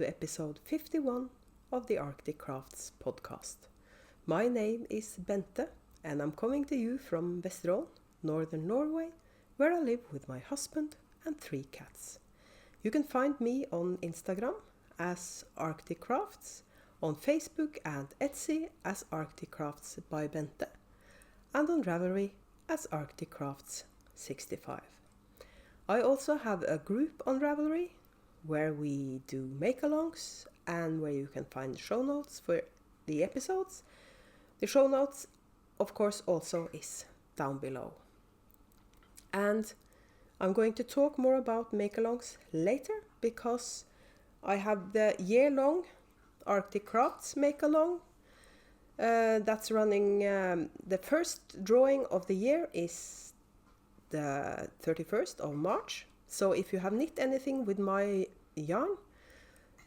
to episode 51 of the Arctic Crafts podcast. My name is Bente and I'm coming to you from Vesterålen, northern Norway, where I live with my husband and 3 cats. You can find me on Instagram as Arctic Crafts, on Facebook and Etsy as Arctic Crafts by Bente, and on Ravelry as Arctic Crafts 65. I also have a group on Ravelry where we do make-alongs and where you can find the show notes for the episodes. The show notes, of course, also is down below. And I'm going to talk more about make-alongs later because I have the year-long Arctic Crafts make-along that's running. The first drawing of the year is the 31st of March. So if you have knit anything with my yarn,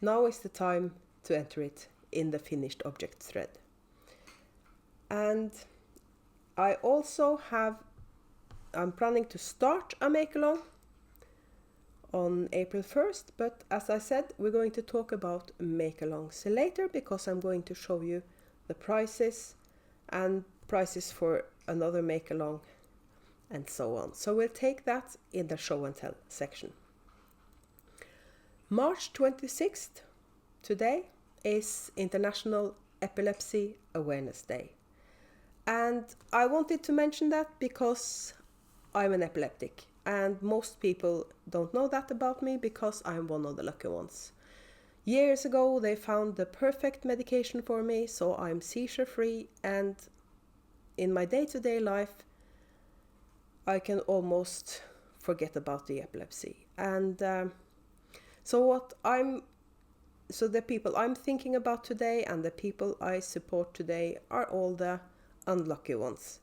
now is the time to enter it in the finished object thread. And I also I'm planning to start a make-along on April 1st, but as I said, we're going to talk about make-alongs later because I'm going to show you the prices and prices for another make-along and so on. So we'll take that in the show and tell section. March 26th, today, is International Epilepsy Awareness Day. And I wanted to mention that because I'm an epileptic and most people don't know that about me because I'm one of the lucky ones. Years ago they found the perfect medication for me, so I'm seizure free, and in my day-to-day life I can almost forget about the epilepsy. And so the people I'm thinking about today and the people I support today are all the unlucky ones,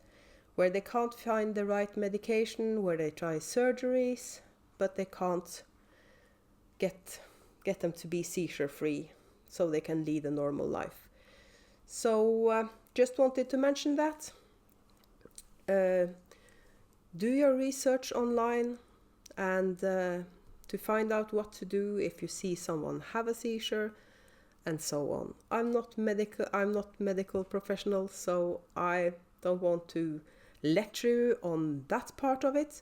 where they can't find the right medication, where they try surgeries, but they can't get them to be seizure free so they can lead a normal life. So just wanted to mention that. Do your research online and to find out what to do if you see someone have a seizure and so on. I'm not medical professional, so I don't want to lecture you on that part of it,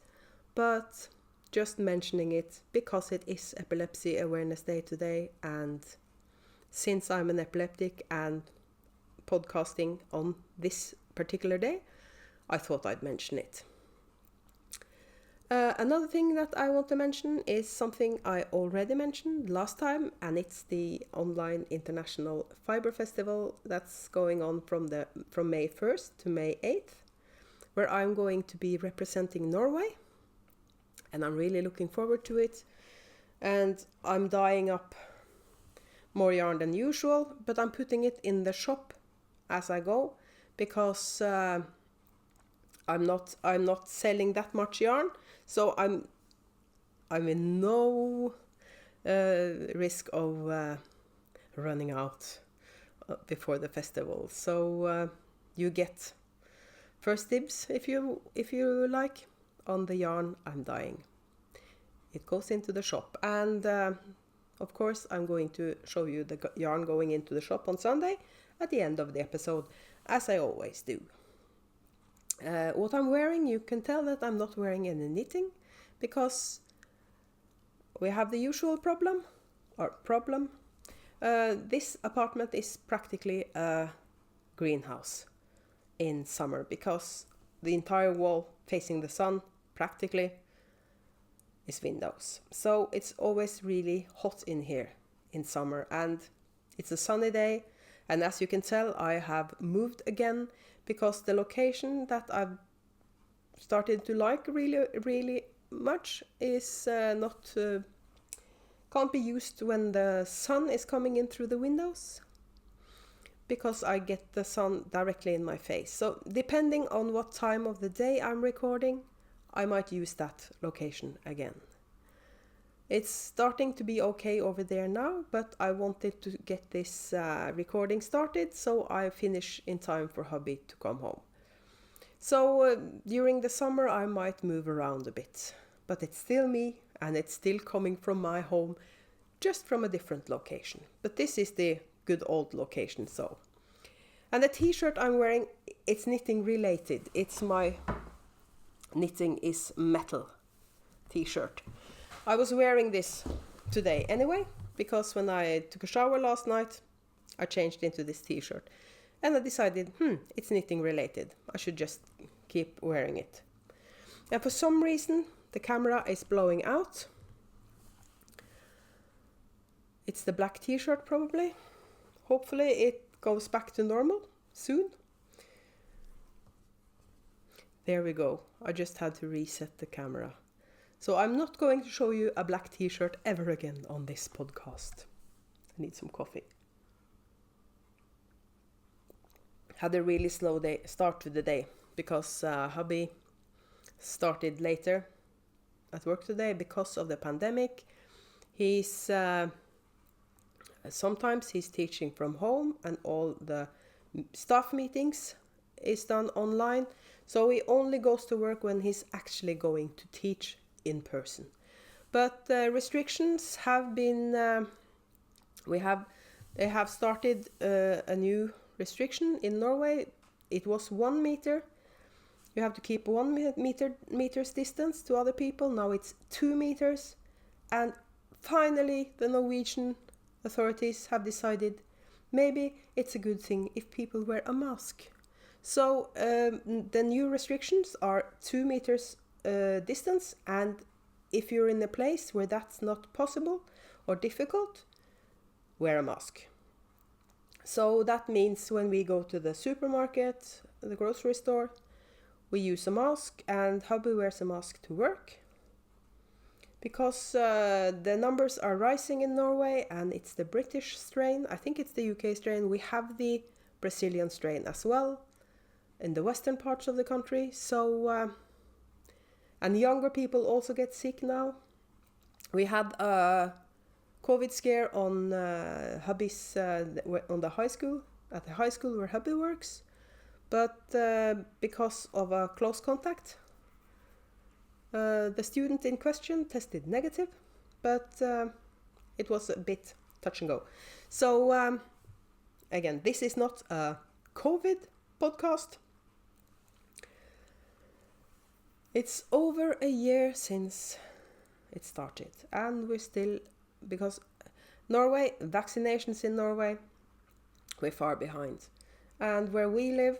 but just mentioning it because it is Epilepsy Awareness Day today, and since I'm an epileptic and podcasting on this particular day, I thought I'd mention it. Another thing that I want to mention is something I already mentioned last time, and it's the online International Fiber Festival that's going on from May 1st to May 8th, where I'm going to be representing Norway, and I'm really looking forward to it. And I'm dyeing up more yarn than usual, but I'm putting it in the shop as I go because I'm not selling that much yarn, so I'm in no risk of running out before the festival. So you get first dibs if you like on the yarn I'm dyeing. It goes into the shop, and of course I'm going to show you the yarn going into the shop on Sunday at the end of the episode, as I always do. What I'm wearing, you can tell that I'm not wearing any knitting because we have the usual problem. This apartment is practically a greenhouse in summer because the entire wall facing the sun practically is windows. So it's always really hot in here in summer, and it's a sunny day, and as you can tell I have moved again because the location that I've started to like really much is can't be used when the sun is coming in through the windows, because I get the sun directly in my face. So depending on what time of the day I'm recording, I might use that location again. It's starting to be okay over there now, but I wanted to get this recording started so I finish in time for hubby to come home. So during the summer I might move around a bit, but it's still me and it's still coming from my home just from a different location. But this is the good old location, so. And the t-shirt I'm wearing, it's knitting related. It's my Knitting is Metal t-shirt. I was wearing this today anyway, because when I took a shower last night, I changed into this t-shirt. And I decided, it's knitting related. I should just keep wearing it. And for some reason, the camera is blowing out. It's the black t-shirt probably. Hopefully it goes back to normal soon. There we go. I just had to reset the camera. So I'm not going to show you a black t-shirt ever again on this podcast. I need some coffee. Had a really slow start to the day because hubby started later at work today because of the pandemic. Sometimes he's teaching from home and all the staff meetings is done online. So he only goes to work when he's actually going to teach in person. But restrictions have been, they have started a new restriction in Norway. It was 1 meter. You have to keep 1 meter's distance to other people. Now it's 2 meters. And finally the Norwegian authorities have decided maybe it's a good thing if people wear a mask. So the new restrictions are 2 meters distance, and if you're in a place where that's not possible or difficult, wear a mask. So that means when we go to the supermarket, the grocery store, we use a mask, and hubby wears a mask to work. Because the numbers are rising in Norway, and it's the British strain. I think it's the UK strain. We have the Brazilian strain as well in the western parts of the country. So, and younger people also get sick now. We had a COVID scare on hubby's on the high school, at the high school where hubby works, but because of a close contact, the student in question tested negative, but it was a bit touch and go. So again, this is not a COVID podcast. It's over a year since it started, and we're still, because Norway, vaccinations in Norway, we're far behind. And where we live,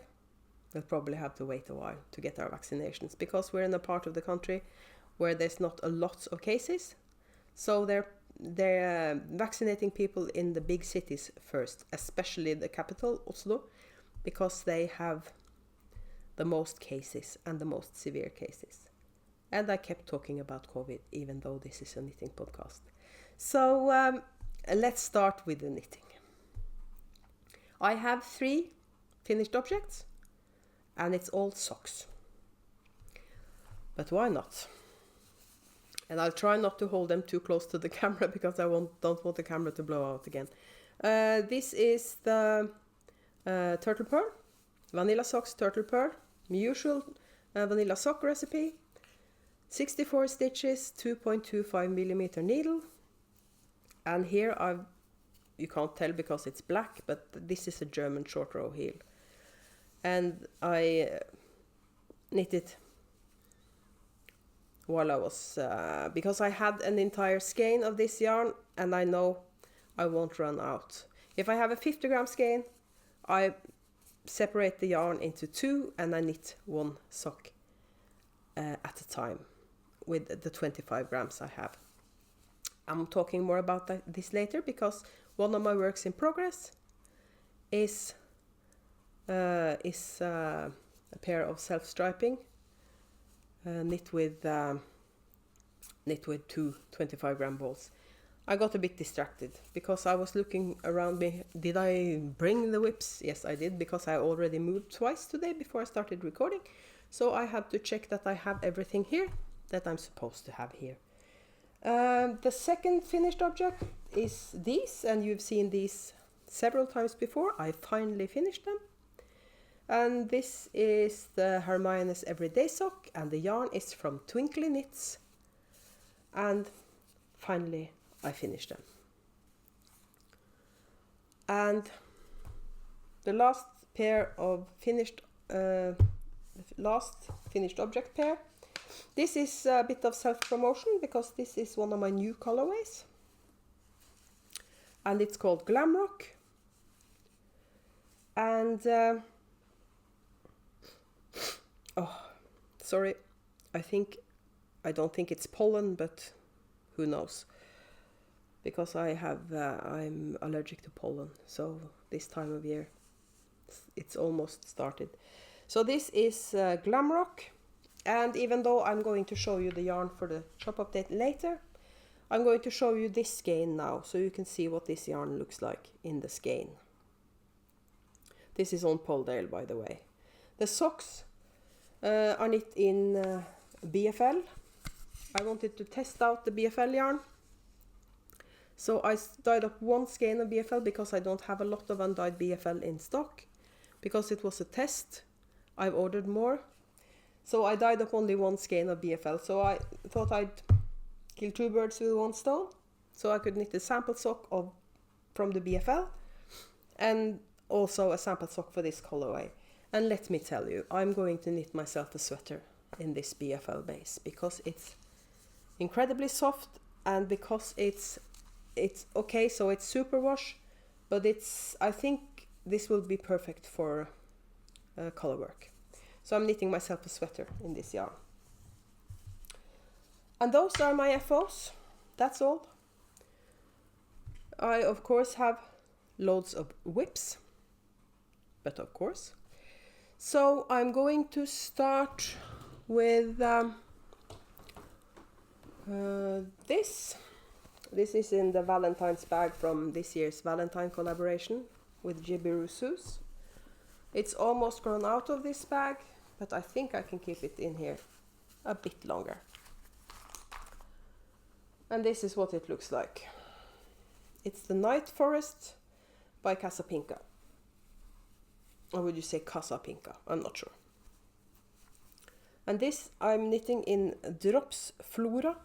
we'll probably have to wait a while to get our vaccinations, because we're in a part of the country where there's not a lot of cases. So they're vaccinating people in the big cities first, especially the capital, Oslo, because they have the most cases and the most severe cases. And I kept talking about COVID, even though this is a knitting podcast. So let's start with the knitting. I have 3 finished objects, and it's all socks. But why not? And I'll try not to hold them too close to the camera, because I don't want the camera to blow out again. This is the Turtlepurl, Vanilla Socks Turtlepurl, my usual vanilla sock recipe. 64 stitches, 2.25 millimeter needle. And here you can't tell because it's black, but this is a German short row heel. And I knit it while I was, because I had an entire skein of this yarn, and I know I won't run out. If I have a 50 gram skein, I separate the yarn into 2, and I knit 1 sock at a time with the 25 grams I have. I'm talking more about this later, because one of my works in progress is a pair of self-striping knit with 2 25 gram balls. I got a bit distracted because I was looking around me. Did I bring the whips? Yes, I did, because I already moved twice today before I started recording. So I had to check that I have everything here that I'm supposed to have here. The second finished object is these, and you've seen these several times before. I finally finished them. And this is the Hermione's Everyday Sock, and the yarn is from Twinkly Knits. And finally I finished them. And the last pair of last finished object pair. This is a bit of self-promotion because this is one of my new colorways. And it's called Glamrock. And oh, sorry, I don't think it's pollen, but who knows? Because I'm allergic to pollen, so this time of year it's almost started. So this is Glamrock, and even though I'm going to show you the yarn for the shop update later, I'm going to show you this skein now, so you can see what this yarn looks like in the skein. This is on Polldale, by the way. The socks are knit in BFL. I wanted to test out the BFL yarn. So I dyed up one skein of BFL because I don't have a lot of undyed BFL in stock. Because it was a test, I've ordered more. So I dyed up only one skein of BFL. So I thought I'd kill two birds with one stone. So I could knit a sample sock from the BFL and also a sample sock for this colorway. And let me tell you, I'm going to knit myself a sweater in this BFL base because it's incredibly soft and because it's okay, so it's superwash, but I think this will be perfect for color work. So I'm knitting myself a sweater in this yarn. And those are my FOs. That's all. I of course have loads of whips, but of course. So I'm going to start with this. This is in the Valentine's bag from this year's Valentine collaboration with Jooles. It's almost grown out of this bag, but I think I can keep it in here a bit longer. And this is what it looks like. It's the Night Forest by Casapinka. Or would you say Casapinka? I'm not sure. And this I'm knitting in Drops Flora.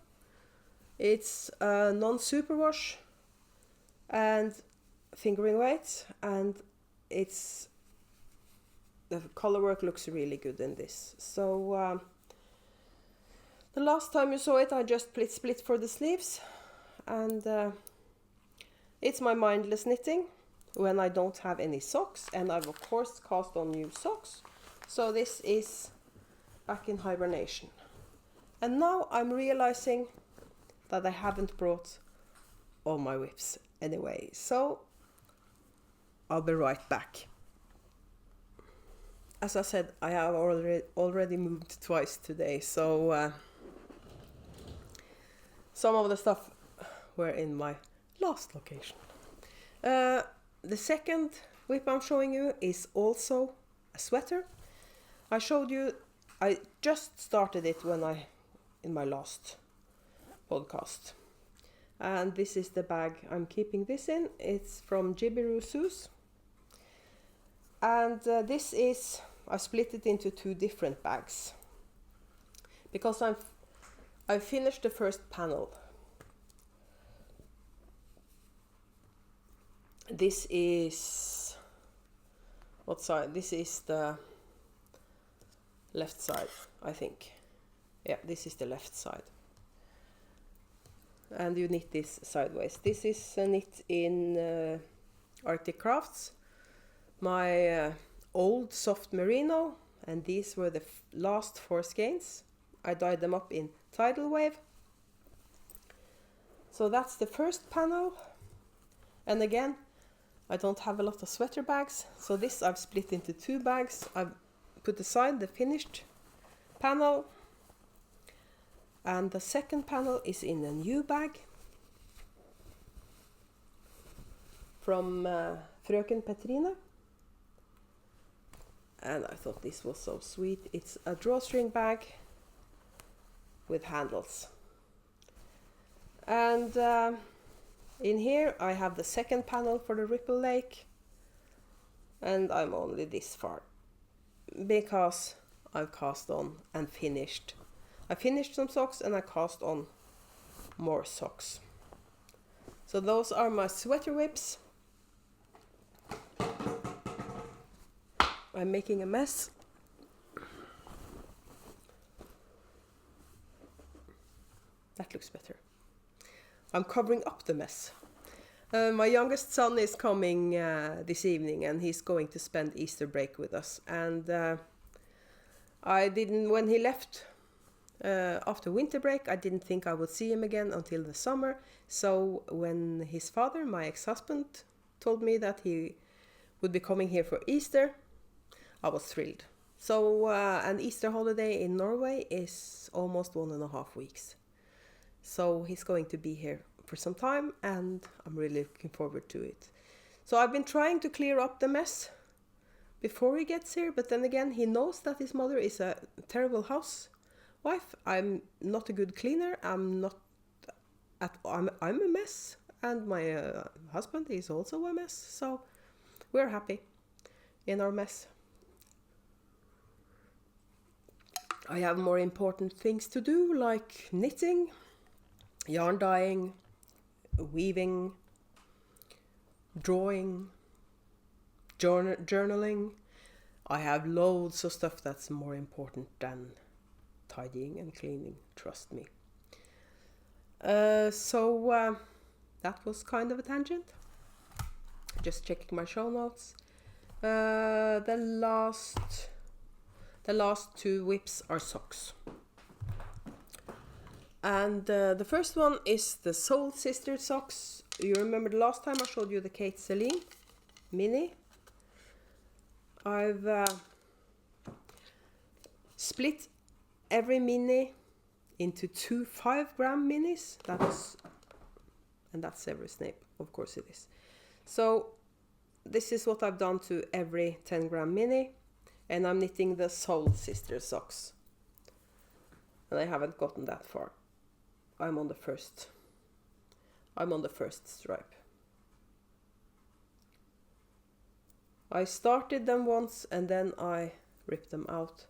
It's a non-superwash and fingering weight, and the color work looks really good in this. So the last time you saw it, I just split for the sleeves, and it's my mindless knitting when I don't have any socks, and I've of course cast on new socks. So this is back in hibernation, and now I'm realizing that I haven't brought all my whips anyway, so I'll be right back. As I said, I have already moved twice today, so some of the stuff were in my last location. The second whip I'm showing you is also a sweater. I just started it in my last podcast, and this is the bag I'm keeping this in. It's from Jooles, and I split it into two different bags because I finished the first panel. This is what side? This is the left side, I think. Yeah, this is the left side. And you knit this sideways. This is knit in Arctic Crafts, my old soft merino, and these were the last 4 skeins. I dyed them up in Tidal Wave. So that's the first panel, and again I don't have a lot of sweater bags, so this I've split into 2 bags. I've put aside the finished panel, and the second panel is in a new bag from Frøken Petrine. And I thought this was so sweet. It's a drawstring bag with handles. And in here I have the second panel for the Ripple Lake, and I'm only this far because I've cast on and finished. I finished some socks and I cast on more socks. So those are my sweater whips. I'm making a mess. That looks better. I'm covering up the mess. My youngest son is coming this evening, and he's going to spend Easter break with us. And when he left after winter break, I didn't think I would see him again until the summer. So when his father, my ex-husband, told me that he would be coming here for Easter, I was thrilled. So an Easter holiday in Norway is almost 1.5 weeks. So he's going to be here for some time, and I'm really looking forward to it. So I've been trying to clear up the mess before he gets here, but then again, he knows that his mother is a terrible housewife. I'm not a good cleaner. I'm a mess, and my husband is also a mess. So we're happy in our mess. I have more important things to do, like knitting, yarn dyeing, weaving, drawing, journaling. I have loads of stuff that's more important than tidying and cleaning, trust me. So that was kind of a tangent. Just checking my show notes. The last 2 whips are socks. And the first one is the Soul Sister socks. You remember the last time I showed you the Kate Celine mini? I've split every mini into 2 5-gram minis. That's every snip, of course it is. So this is what I've done to every 10-gram mini, and I'm knitting the Soul Sister socks. And I haven't gotten that far. I'm on the first stripe. I started them once and then I ripped them out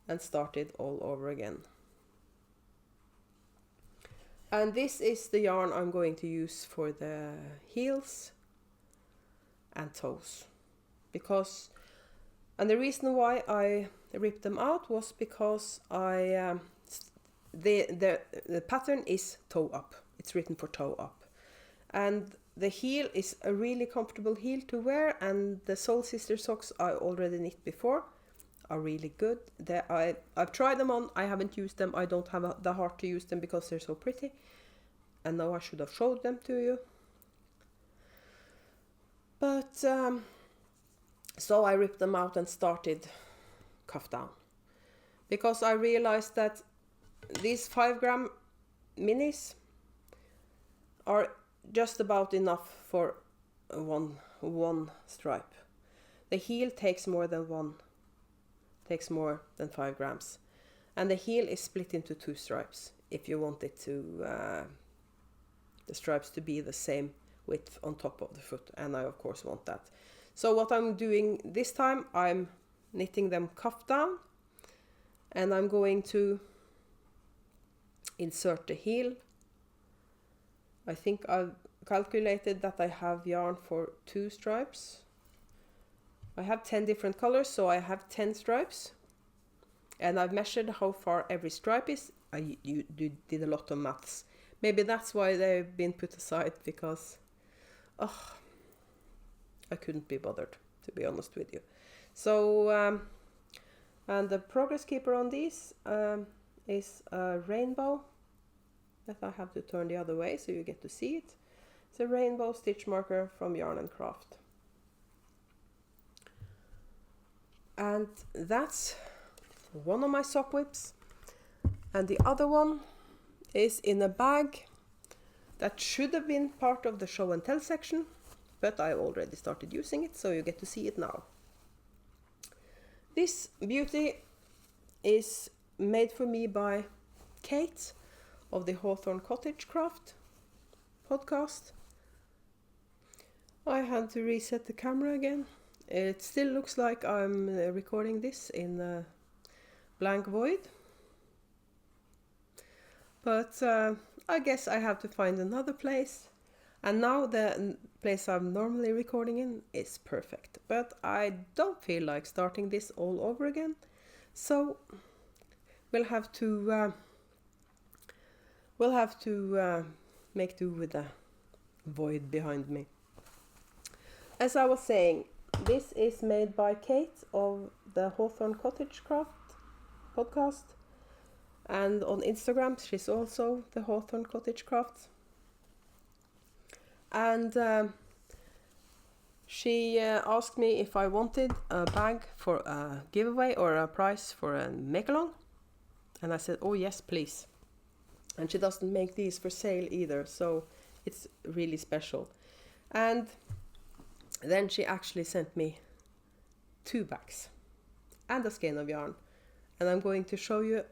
and started all over again. And this is the yarn I'm going to use for the heels and toes. And the reason why I ripped them out was because the pattern is toe up. It's written for toe up. And the heel is a really comfortable heel to wear, and the Soul Sister socks I already knit before are really good. I've tried them on, I haven't used them. I don't have the heart to use them because they're so pretty. And now I should have showed them to you. But so I ripped them out and started cuff down. Because I realized that these 5-gram minis are just about enough for one stripe. The heel takes more than 5 grams. And the heel is split into 2 stripes if you want it to the stripes to be the same width on top of the foot, and I of course want that. So what I'm doing this time, I'm knitting them cuff down, and I'm going to insert the heel. I think I've calculated that I have yarn for 2 stripes. I have 10 different colors, so I have 10 stripes. And I've measured how far every stripe is. You did a lot of maths. Maybe that's why they've been put aside, because I couldn't be bothered, to be honest with you. So, and the progress keeper on these is a rainbow that I have to turn the other way so you get to see it. It's a rainbow stitch marker from Yarn and Craft. And that's one of my sock whips. And the other one is in a bag that should have been part of the show and tell section, but I already started using it, so you get to see it now. This beauty is made for me by Kate of the Hawthorn Cottage Craft podcast. I had to reset the camera again. It still looks like I'm recording this in a blank void. But I guess I have to find another place. And now the place I'm normally recording in is perfect. But I don't feel like starting this all over again. So we'll have to make do with the void behind me. As I was saying, this is made by Kate of the Hawthorn Cottage Craft podcast. And on Instagram, she's also the Hawthorn Cottage Crafts. And she asked me if I wanted a bag for a giveaway or a prize for a make-along. And I said, oh yes, please. And she doesn't make these for sale either, so it's really special. And then she actually sent me 2 bags and a skein of yarn. And I'm going to show you.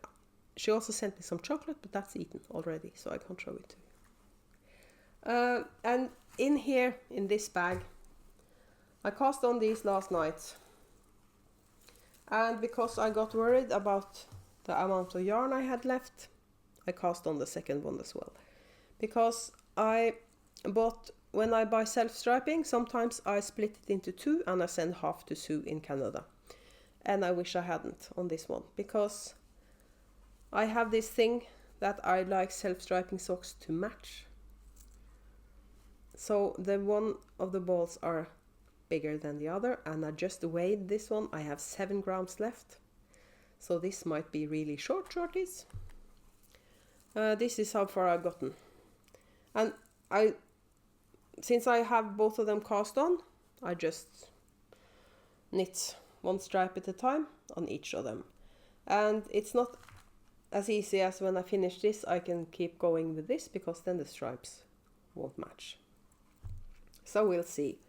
She also sent me some chocolate, but that's eaten already, so I can't show it to you. And in here, in this bag, I cast on these last night. And because I got worried about the amount of yarn I had left, I cast on the second one as well. Because when I buy self-striping, sometimes I split it into 2 and I send half to Sue in Canada. And I wish I hadn't on this one, because I have this thing that I like self-striping socks to match. So the one of the balls are bigger than the other, and I just weighed this one. I have 7 grams left. So this might be really short shorties. This is how far I've gotten. And since I have both of them cast on, I just knit 1 stripe at a time on each of them. And it's not as easy as when I finish this, I can keep going with this, because then the stripes won't match. So we'll see.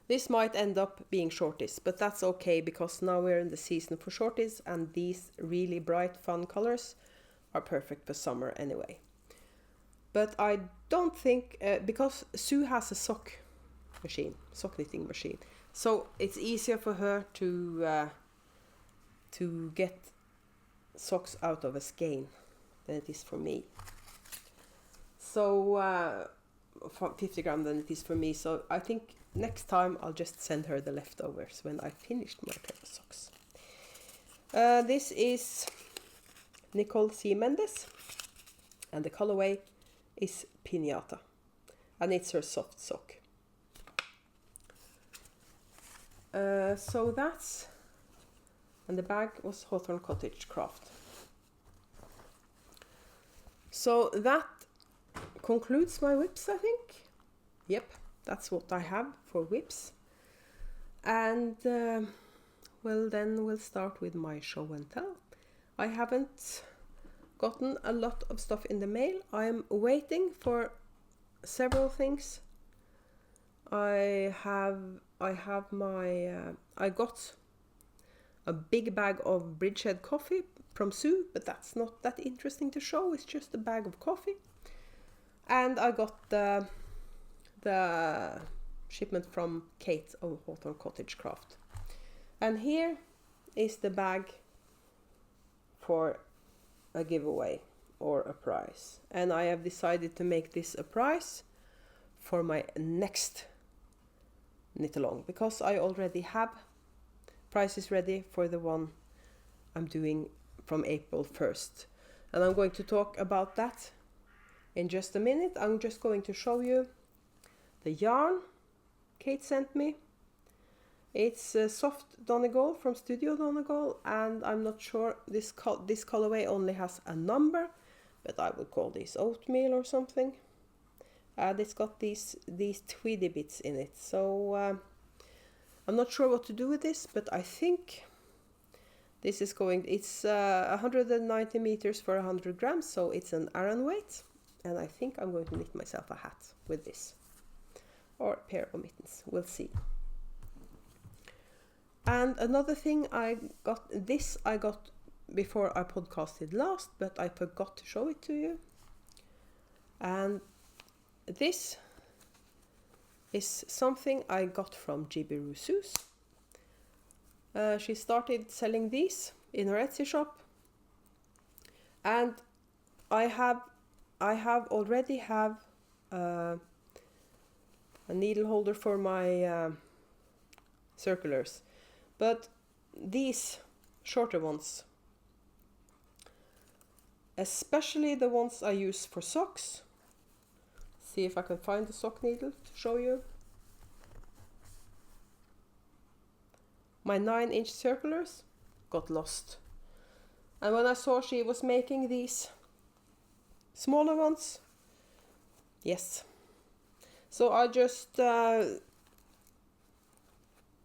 This might end up being shorties, but that's okay, because now we're in the season for shorties, and these really bright, fun colors are perfect for summer anyway. But I don't think, because Sue has a sock knitting machine, so it's easier for her to get socks out of a skein than it is for me. So for 50 gram than it is for me. So I think next time I'll just send her the leftovers when I finished my pair of socks. This is Nicole C Mendez, and the colorway is Piñata, and it's her soft sock. So that's, and the bag was Hawthorn Cottage Craft. So that concludes my whips, I think. Yep, that's what I have for whips. And well, then we'll start with my show and tell. I haven't gotten a lot of stuff in the mail. I'm waiting for several things. I got a big bag of Bridgehead coffee from Sue, but that's not that interesting to show. It's just a bag of coffee. And I got the shipment from Kate of Hawthorn Cottage Craft. And here is the bag for a giveaway or a prize. And I have decided to make this a prize for my next knit along, because I already have prizes ready for the one I'm doing from April 1st. And I'm going to talk about that in just a minute. I'm just going to show you the yarn Kate sent me. It's a soft Donegal from Studio Donegal, and I'm not sure, this colorway only has a number, but I would call this oatmeal or something. And it's got these tweedy bits in it, so I'm not sure what to do with this, but I think this is it's 190 meters for 100 grams, so it's an Aran weight, and I think I'm going to knit myself a hat with this, or a pair of mittens, we'll see. And another thing I got before I podcasted last, but I forgot to show it to you. And this is something I got from GB Rousseau's. She started selling these in her Etsy shop, and I already have a needle holder for my circulars. But these shorter ones, especially the ones I use for socks. See if I can find the sock needle to show you. My 9-inch circulars got lost. And when I saw she was making these smaller ones, yes. So I just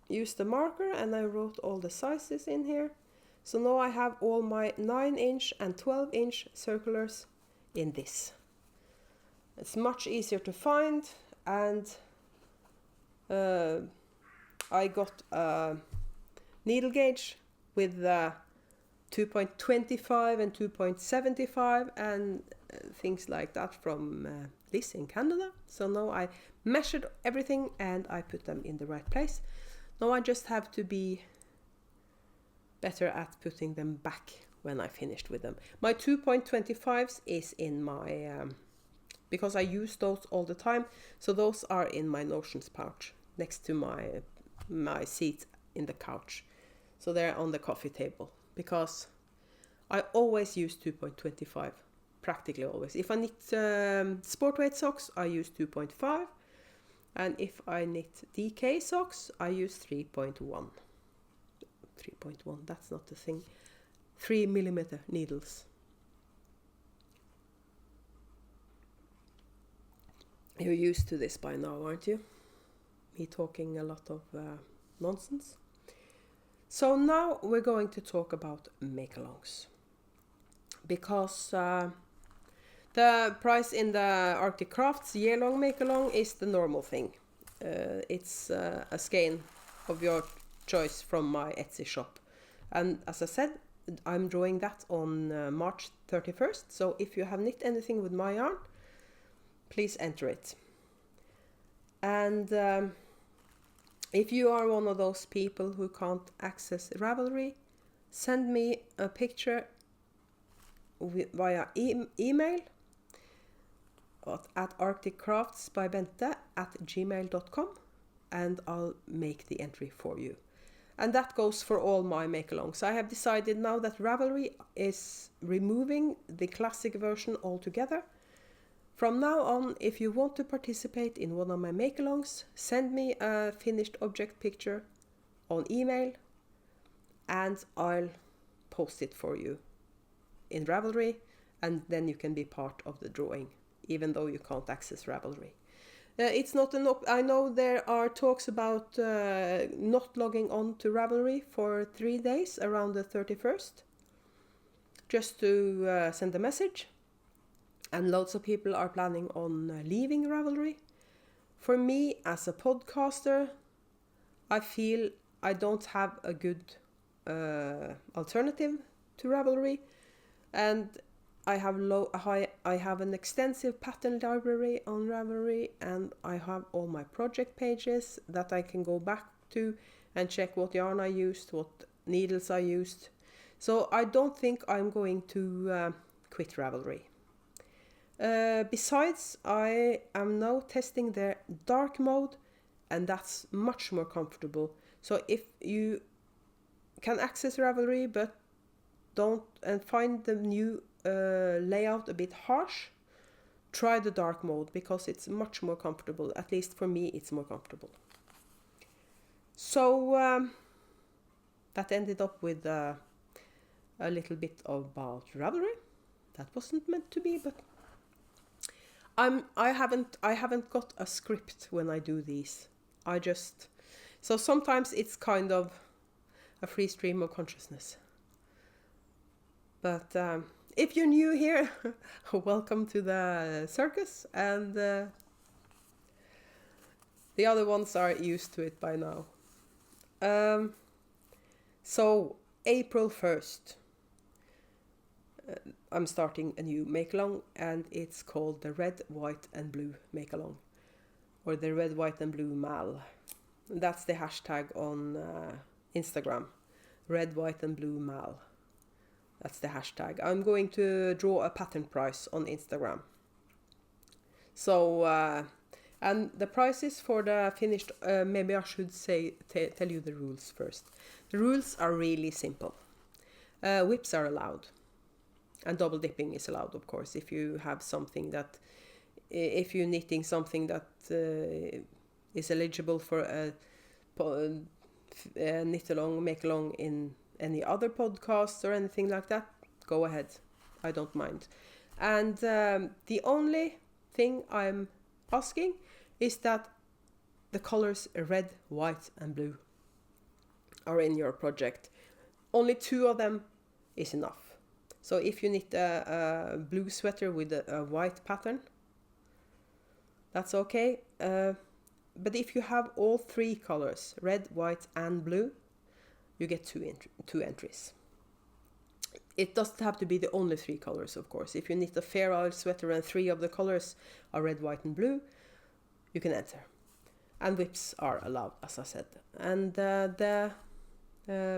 used the marker and I wrote all the sizes in here. So now I have all my 9-inch and 12-inch circulars in this. It's much easier to find, and I got a needle gauge with 2.25 and 2.75 and things like that from Liz in Canada. So now I measured everything and I put them in the right place. Now I just have to be better at putting them back when I finished with them. My 2.25s is in my, because I use those all the time, so those are in my notions pouch next to my seat in the couch. So they're on the coffee table because I always use 2.25, practically always. If I knit sport weight socks, I use 2.5, and if I knit DK socks, I use 3.1. 3.1, that's not the thing. 3mm needles. You're used to this by now, aren't you? Me talking a lot of nonsense. So now we're going to talk about make-alongs. Because the price in the Arctic Crafts year-long make-along is the normal thing. It's a skein of your choice from my Etsy shop. And as I said, I'm drawing that on March 31st. So if you have knit anything with my yarn, please enter it. And if you are one of those people who can't access Ravelry, send me a picture via email at arcticcraftsbybente@gmail.com and I'll make the entry for you. And that goes for all my make-alongs. I have decided now that Ravelry is removing the classic version altogether. From now on, if you want to participate in one of my make-alongs, send me a finished object picture on email and I'll post it for you in Ravelry, and then you can be part of the drawing, even though you can't access Ravelry. It's not I know there are talks about not logging on to Ravelry for 3 days around the 31st, just to send a message. And loads of people are planning on leaving Ravelry. For me, as a podcaster, I feel I don't have a good alternative to Ravelry, and I have an extensive pattern library on Ravelry, and I have all my project pages that I can go back to and check what yarn I used, what needles I used. So I don't think I'm going to quit Ravelry. Besides, I am now testing their dark mode, and that's much more comfortable. So if you can access Ravelry but don't and find the new layout a bit harsh, try the dark mode because it's much more comfortable. At least for me, it's more comfortable. So that ended up with a little bit about Ravelry. That wasn't meant to be, but I haven't got a script when I do these. So sometimes it's kind of a free stream of consciousness. But if you're new here, welcome to the circus, and the other ones are used to it by now. So April 1st, I'm starting a new make-along, and it's called the Red, White and Blue make-along, or the Red, White and Blue Mal. That's the hashtag on Instagram, Red, White and Blue Mal. That's the hashtag. I'm going to draw a pattern price on Instagram. So And the prices for the finished, maybe I should say, tell you the rules first. The rules are really simple. Whips are allowed. And double dipping is allowed, of course, if you have something that, if you're knitting something that is eligible for a knit along, make along in any other podcasts or anything like that, go ahead. I don't mind. And the only thing I'm asking is that the colors red, white and blue are in your project. Only 2 of them is enough. So if you knit a blue sweater with a white pattern, that's okay. But if you have all 3 colors, red, white and blue, you get 2 entries. It doesn't have to be the only 3 colors, of course. If you knit a Fair Isle sweater and 3 of the colors are red, white and blue, you can enter. And whips are allowed, as I said. And the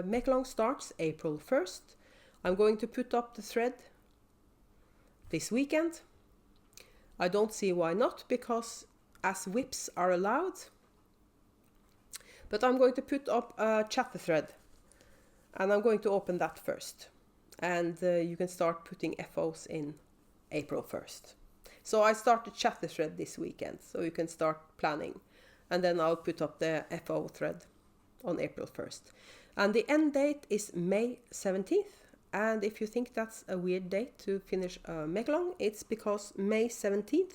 make along starts April 1st. I'm going to put up the thread this weekend. I don't see why not, because as whips are allowed. But I'm going to put up a chatter thread, and I'm going to open that first. And you can start putting FOs in April 1st. So I start the chatter thread this weekend, so you can start planning. And then I'll put up the FO thread on April 1st. And the end date is May 17th. And if you think that's a weird date to finish a make-along, it's because May 17th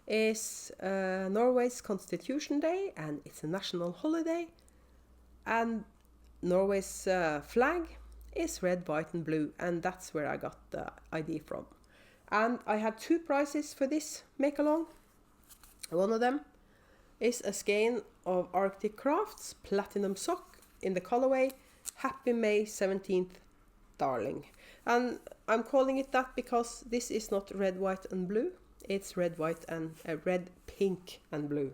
is Norway's Constitution Day, and it's a national holiday. And Norway's flag is red, white and blue, and that's where I got the idea from. And I have 2 prizes for this make-along. One of them is a skein of Arctic Crafts Platinum Sock in the colorway Happy May 17th Darling. And I'm calling it that because this is not red, white and blue. It's red, white and red, pink and blue.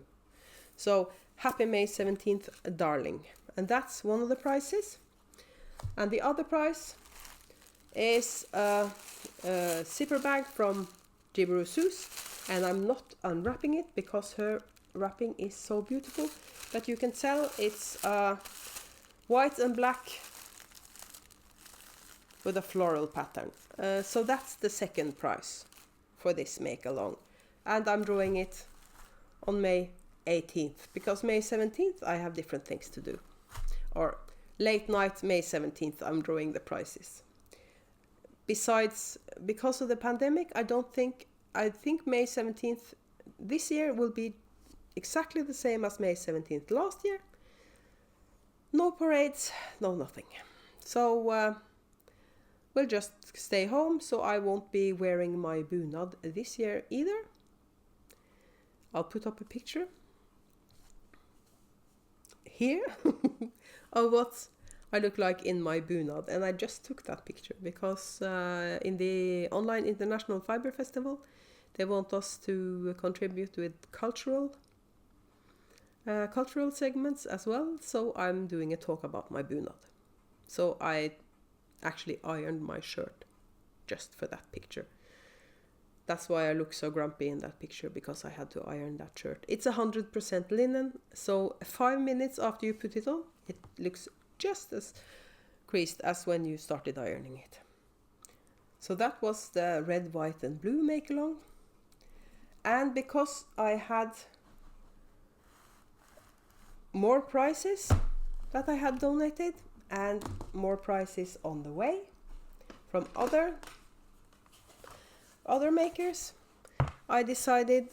So Happy May 17th Darling. And that's one of the prizes. And the other prize is a zipper bag from Jibiru Sus, and I'm not unwrapping it because her wrapping is so beautiful. But you can tell it's white and black with a floral pattern. So that's the second prize for this make along, and I'm drawing it on May 18th because May 17th I have different things to do, or late night May 17th I'm drawing the prizes. Besides, because of the pandemic, I think May 17th this year will be exactly the same as May 17th last year. No parades, no nothing. So we'll just stay home, so I won't be wearing my bunad this year either. I'll put up a picture here of what I look like in my bunad, and I just took that picture because in the online International Fiber Festival they want us to contribute with cultural segments as well, so I'm doing a talk about my bunad. So I actually ironed my shirt just for that picture. That's why I look so grumpy in that picture, because I had to iron that shirt. It's 100% linen, so 5 minutes after you put it on, it looks just as creased as when you started ironing it. So that was the red, white and blue make along. And because I had more prizes that I had donated and more prizes on the way from other makers, I decided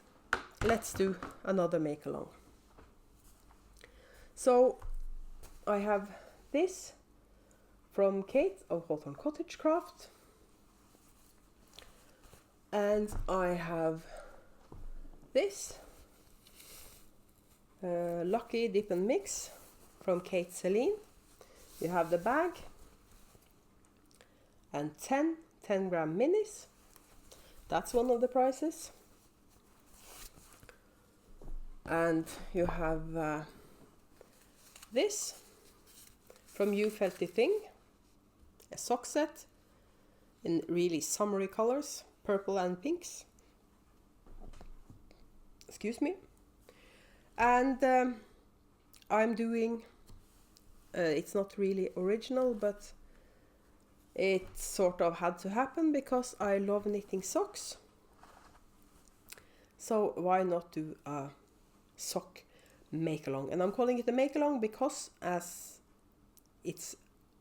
let's do another make along. So I have this from Kate of Hawthorn Cottage Craft, and I have this Lucky Dip and Mix from Kate Celine. You have the bag and 10 gram minis. That's one of the prizes. And you have this from You Felty Thing, a sock set in really summery colors, purple and pinks. Excuse me. And I'm doing, it's not really original, but it sort of had to happen because I love knitting socks. So why not do a sock make-along? And I'm calling it a make-along because as it's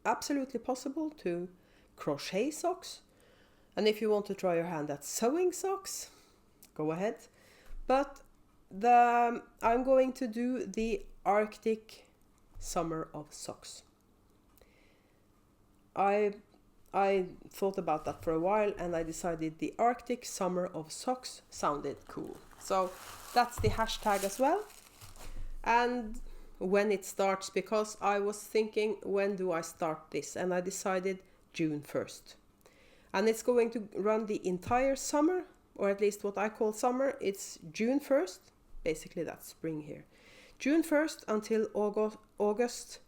absolutely possible to crochet socks. And if you want to try your hand at sewing socks, go ahead. But I'm going to do the Arctic Summer of Socks. I thought about that for a while and I decided the Arctic Summer of Socks sounded cool. So that's the hashtag as well. And when it starts, because I was thinking, when do I start this? And I decided June 1st. And it's going to run the entire summer, or at least what I call summer. It's June 1st. Basically that's spring here. June 1st until August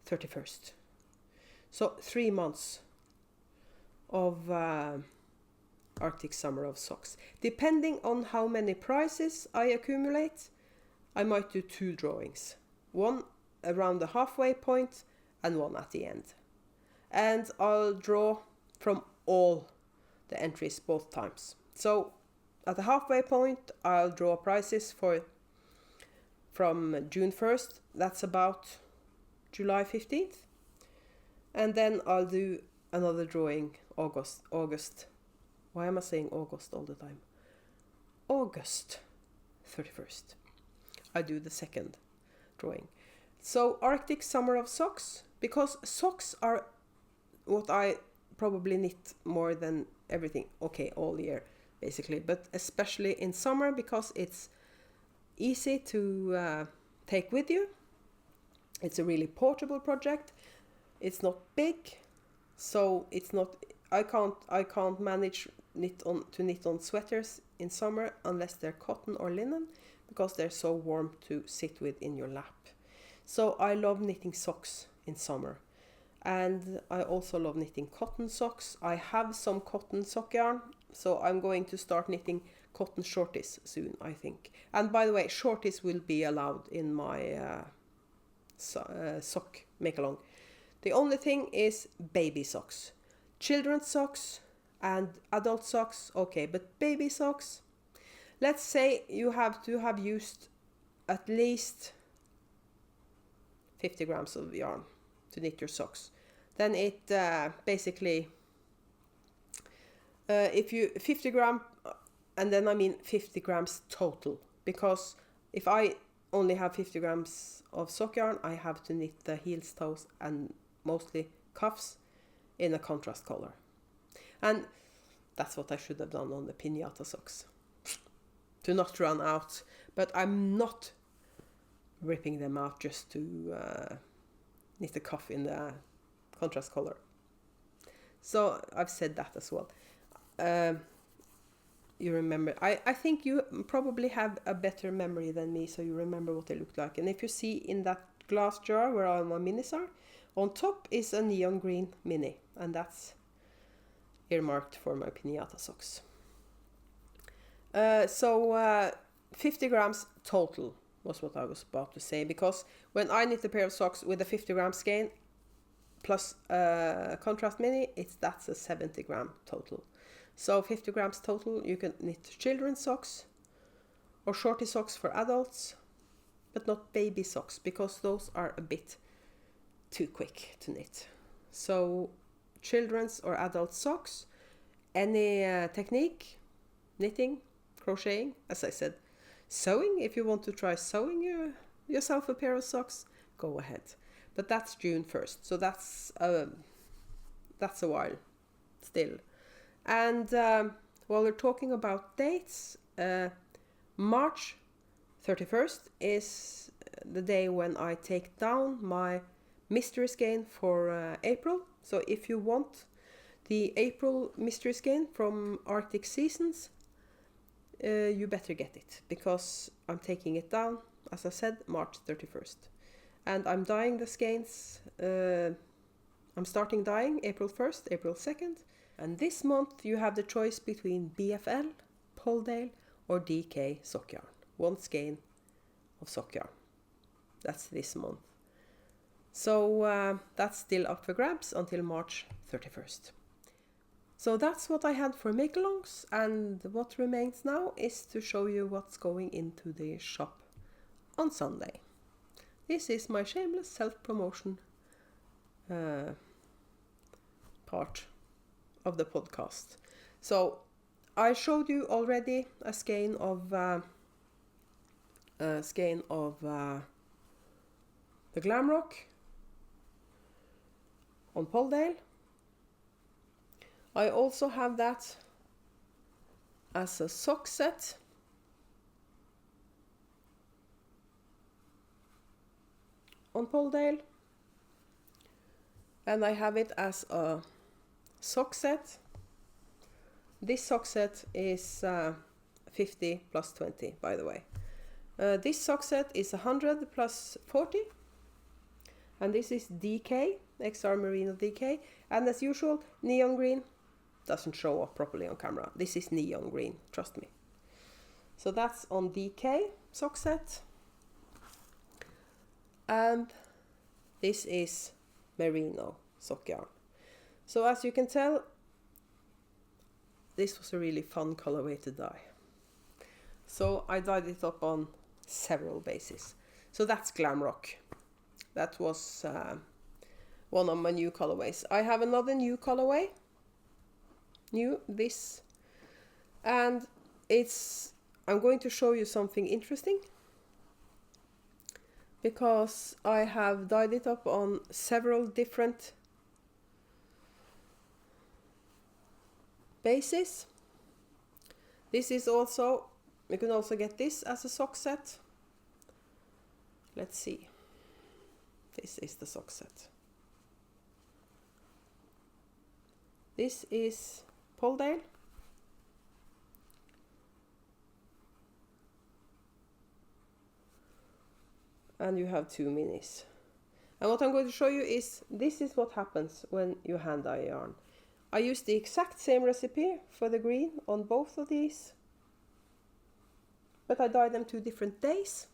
31st. So 3 months of Arctic Summer of Socks. Depending on how many prizes I accumulate, I might do 2 drawings. One around the halfway point and one at the end. And I'll draw from all the entries both times. So at the halfway point, I'll draw prizes from June 1st. That's about July 15th. And then I'll do another drawing August. Why am I saying August all the time? August 31st. I do the second drawing. So Arctic Summer of Socks, because socks are what I probably knit more than everything. Okay, all year basically, but especially in summer because it's easy to take with you. It's a really portable project. It's not big, so it's not. I can't manage to knit on sweaters in summer unless they're cotton or linen, because they're so warm to sit with in your lap. So I love knitting socks in summer, and I also love knitting cotton socks. I have some cotton sock yarn, so I'm going to start knitting cotton shorties soon, I think. And by the way, shorties will be allowed in my sock make-along. The only thing is baby socks. Children's socks and adult socks, okay, but baby socks, let's say you have to have used at least 50 grams of yarn to knit your socks. Then it basically, if you 50 gram, and then I mean 50 grams total, because if I only have 50 grams of sock yarn, I have to knit the heels, toes, and mostly cuffs in a contrast color. And that's what I should have done on the piñata socks, to not run out. But I'm not ripping them out just to knit a cuff in the contrast color. So I've said that as well. You remember, I think you probably have a better memory than me, so you remember what they looked like. And if you see in that glass jar where all my minis are, on top is a neon green mini, and that's earmarked for my piñata socks. So 50 grams total was what I was about to say, because when I knit a pair of socks with a 50 gram skein plus contrast mini, that's a 70 gram total. So 50 grams total. You can knit children's socks or shorty socks for adults, but not baby socks, because those are a bit too quick to knit. So children's or adult socks, any technique, knitting, crocheting, as I said, sewing. If you want to try sewing yourself a pair of socks, go ahead. But that's June 1st, so that's a while still. And while we're talking about dates, March 31st is the day when I take down my mystery skein for April. So if you want the April mystery skein from Arctic Seasons, you better get it, because I'm taking it down, as I said, March 31st. And I'm dyeing the skeins. I'm starting dyeing April 1st, April 2nd. And this month you have the choice between BFL, Polldale or DK sock yarn. One skein of sock yarn. That's this month. So that's still up for grabs until March 31st. So that's what I had for make-alongs, and what remains now is to show you what's going into the shop on Sunday. This is my shameless self-promotion part of the podcast. So I showed you already a skein of the Glamrock on Polldale. I also have that as a sock set. On Polldale. And I have it as a sock set. This sock set is 50 plus 20, by the way. This sock set is 100 plus 40. And this is DK, XR Merino DK. And as usual, neon green. Doesn't show up properly on camera. This is neon green, trust me. So that's on DK sock set. And this is merino sock yarn. So as you can tell, this was a really fun colorway to dye. So I dyed it up on several bases. So that's Glamrock. That was one of my new colorways. I have another new colorway. This. And I'm going to show you something interesting. Because I have dyed it up on several different bases. This is also, you can also get this as a sock set. Let's see. This is the sock set. This is Polldale. And you have 2 minis. And what I'm going to show you is, this is what happens when you hand dye yarn. I used the exact same recipe for the green on both of these, but I dyed them 2 different days,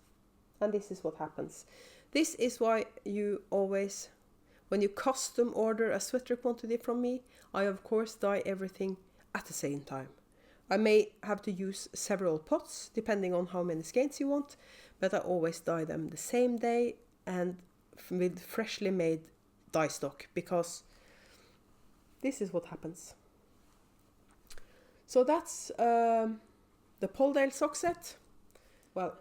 and this is what happens. This is why you always, when you custom order a sweater quantity from me, I of course dye everything at the same time. I may have to use several pots depending on how many skeins you want, but I always dye them the same day and with freshly made dye stock, because this is what happens. So that's the Polldale sock set. Well,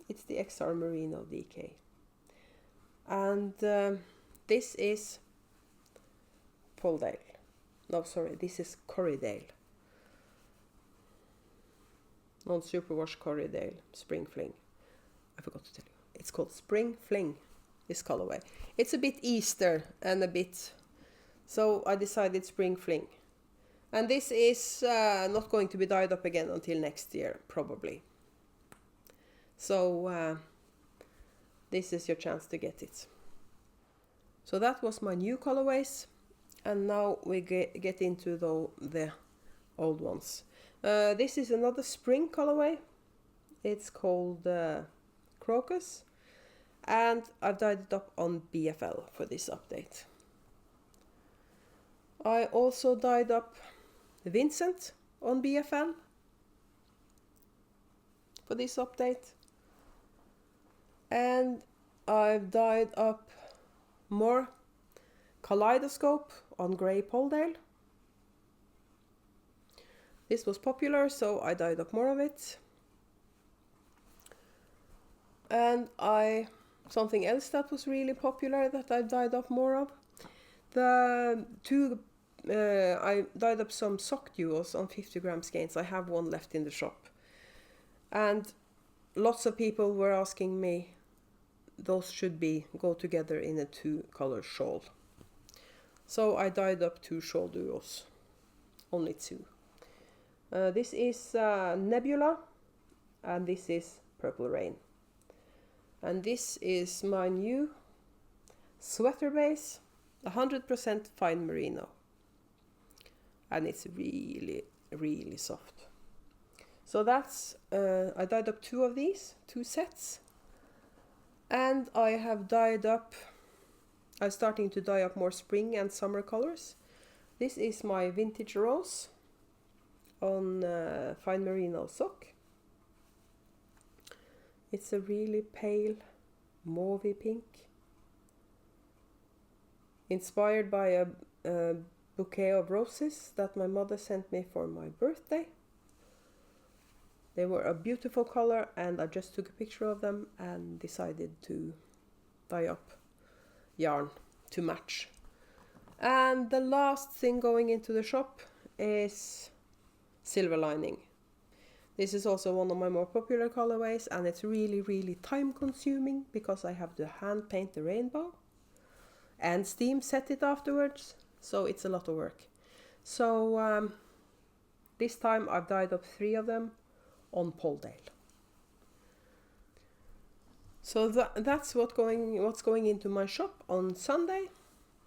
it's the XR Merino DK. And this is Polldale. No, sorry, this is Corriedale. Non-superwash Corriedale Spring Fling. I forgot to tell you. It's called Spring Fling, this colorway. It's a bit Easter and a bit... So I decided Spring Fling. And this is not going to be dyed up again until next year, probably. So this is your chance to get it. So that was my new colorways. And now we get into the old ones. This is another spring colorway. It's called Crocus. And I've dyed it up on BFL for this update. I also dyed up Vincent on BFL for this update. And I've dyed up more Kaleidoscope on Grey Polldale. This was popular, so I dyed up more of it. And something else that was really popular that I dyed up more of. I dyed up some sock duos on 50 gram skeins. I have one left in the shop. And lots of people were asking me, those should go together in a 2-color shawl. So I dyed up 2 shawl duos. Only 2. This is Nebula, and this is Purple Rain. And this is my new sweater base, 100% fine merino. And it's really, really soft. So that's, I dyed up 2 of these, 2 sets. And I have dyed up, I'm starting to dye up more spring and summer colors. This is my vintage rose on fine merino sock. It's a really pale mauvey pink, inspired by a bouquet of roses that my mother sent me for my birthday. They were a beautiful color, and I just took a picture of them and decided to dye up yarn to match. And the last thing going into the shop is silver lining. This is also one of my more popular colorways, and it's really time consuming because I have to hand paint the rainbow and steam set it afterwards, so it's a lot of work. So this time I've dyed up 3 of them on Polldale. So that's what's going into my shop on Sunday,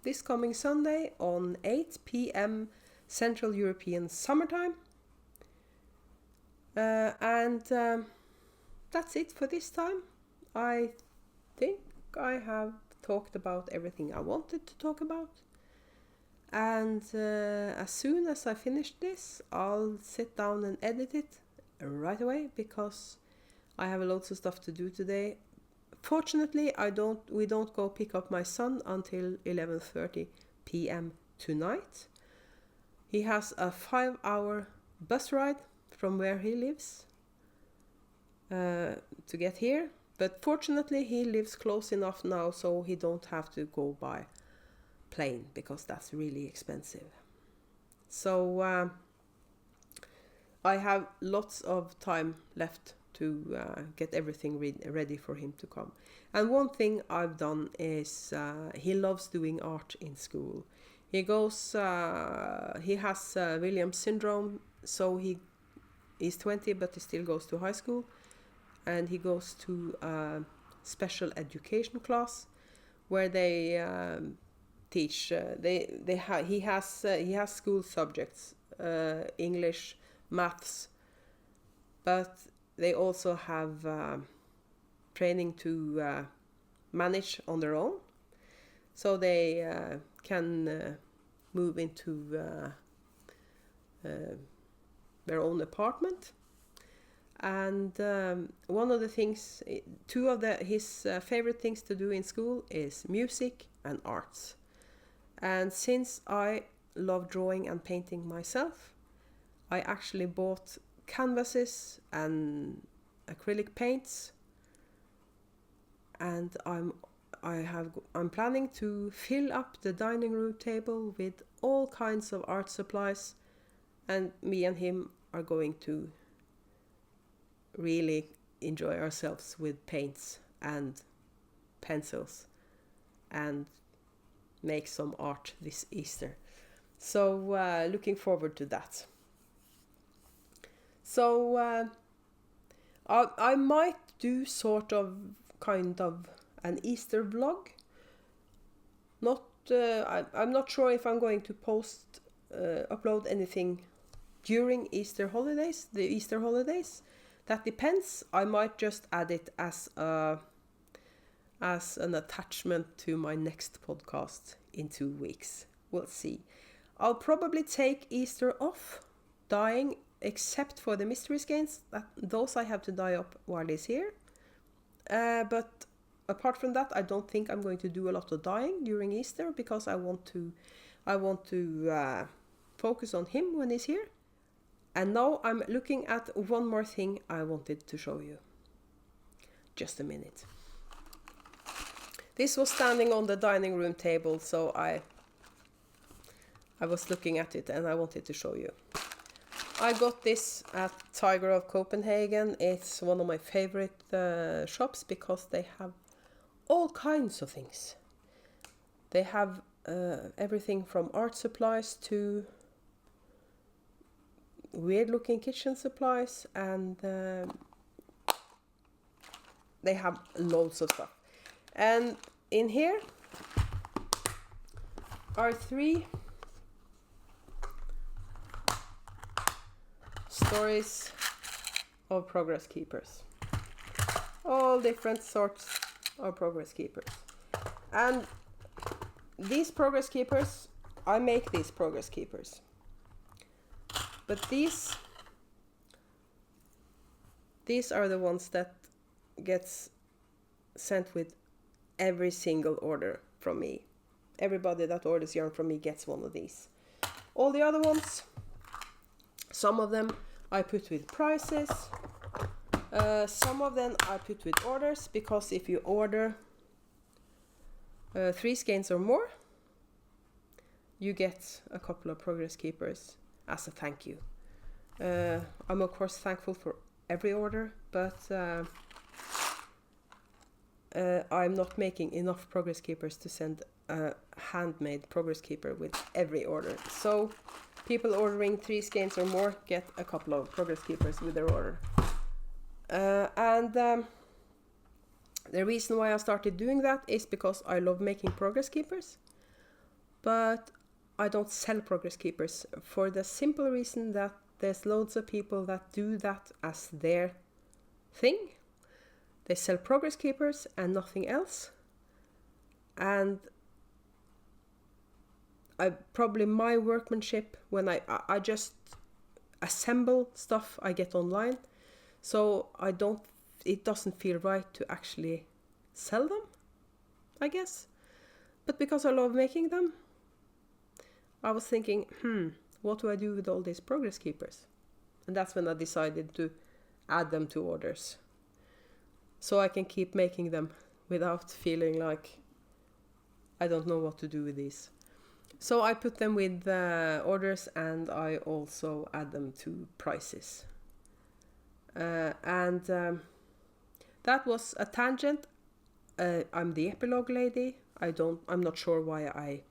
this coming Sunday on 8 p.m. Central European Summertime. And that's it for this time. I think I have talked about everything I wanted to talk about. And as soon as I finish this, I'll sit down and edit it right away because I have loads of stuff to do today. Fortunately, we don't go pick up my son until 11:30 p.m. tonight. He has a 5-hour bus ride from where he lives to get here, but fortunately he lives close enough now so he don't have to go by plane because that's really expensive. So I have lots of time left to get everything ready for him to come. And one thing I've done is he loves doing art in school. He has Williams syndrome, so he's 20 but he still goes to high school, and he goes to a special education class where they teach. He has school subjects, English, maths, but they also have training to manage on their own, so they can move into their own apartment. And one of the things, his favorite things to do in school is music and arts. And since I love drawing and painting myself, I actually bought canvases and acrylic paints, and I'm planning to fill up the dining room table with all kinds of art supplies, and me and him are going to really enjoy ourselves with paints and pencils and make some art this Easter. So looking forward to that. So I might do kind of an Easter vlog. I'm not sure if I'm going to upload anything during the Easter holidays. That depends. I might just add it as an attachment to my next podcast in 2 weeks. We'll see. I'll probably take Easter off dyeing, except for the mystery skeins. Those I have to dye up while he's here. But apart from that, I don't think I'm going to do a lot of dyeing during Easter because I want to focus on him when he's here. And now I'm looking at one more thing I wanted to show you. Just a minute. This was standing on the dining room table, so I was looking at it and I wanted to show you. I got this at Tiger of Copenhagen. It's one of my favorite shops because they have all kinds of things. They have everything from art supplies to weird looking kitchen supplies, and they have loads of stuff. And in here are 3 stories of progress keepers. All different sorts are progress keepers. And these progress keepers, I make these progress keepers. But these are the ones that gets sent with every single order from me. Everybody that orders yarn from me gets one of these. All the other ones, some of them I put with prices. Some of them I put with orders, because if you order 3 skeins or more, you get a couple of progress keepers as a thank you. I'm of course thankful for every order, but I'm not making enough progress keepers to send a handmade progress keeper with every order. So people ordering 3 skeins or more get a couple of progress keepers with their order. The reason why I started doing that is because I love making progress keepers, but I don't sell progress keepers for the simple reason that there's loads of people that do that as their thing. They sell progress keepers and nothing else. And my workmanship, when I just assemble stuff I get online, so it doesn't feel right to actually sell them, I guess. But because I love making them, I was thinking, what do I do with all these progress keepers? And that's when I decided to add them to orders, so I can keep making them without feeling like I don't know what to do with these. So I put them with orders, and I also add them to prices. That was a tangent. I'm the epilogue lady. I'm not sure why I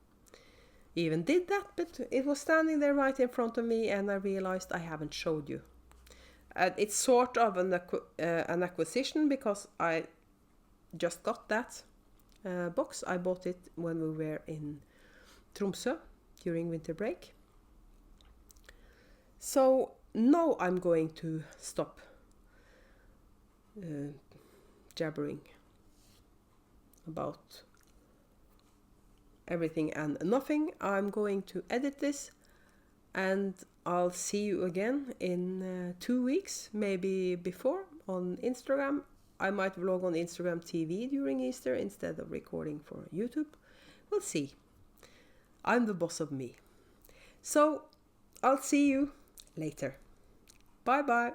even did that, but it was standing there right in front of me, and I realized I haven't showed you. It's sort of an acquisition, because I just got that box. I bought it when we were in Tromsø during winter break. So now I'm going to stop jabbering about everything and nothing. I'm going to edit this, and I'll see you again in 2 weeks, maybe before, on Instagram. I might vlog on Instagram TV during Easter instead of recording for YouTube. We'll see. I'm the boss of me. So I'll see you later. Bye bye.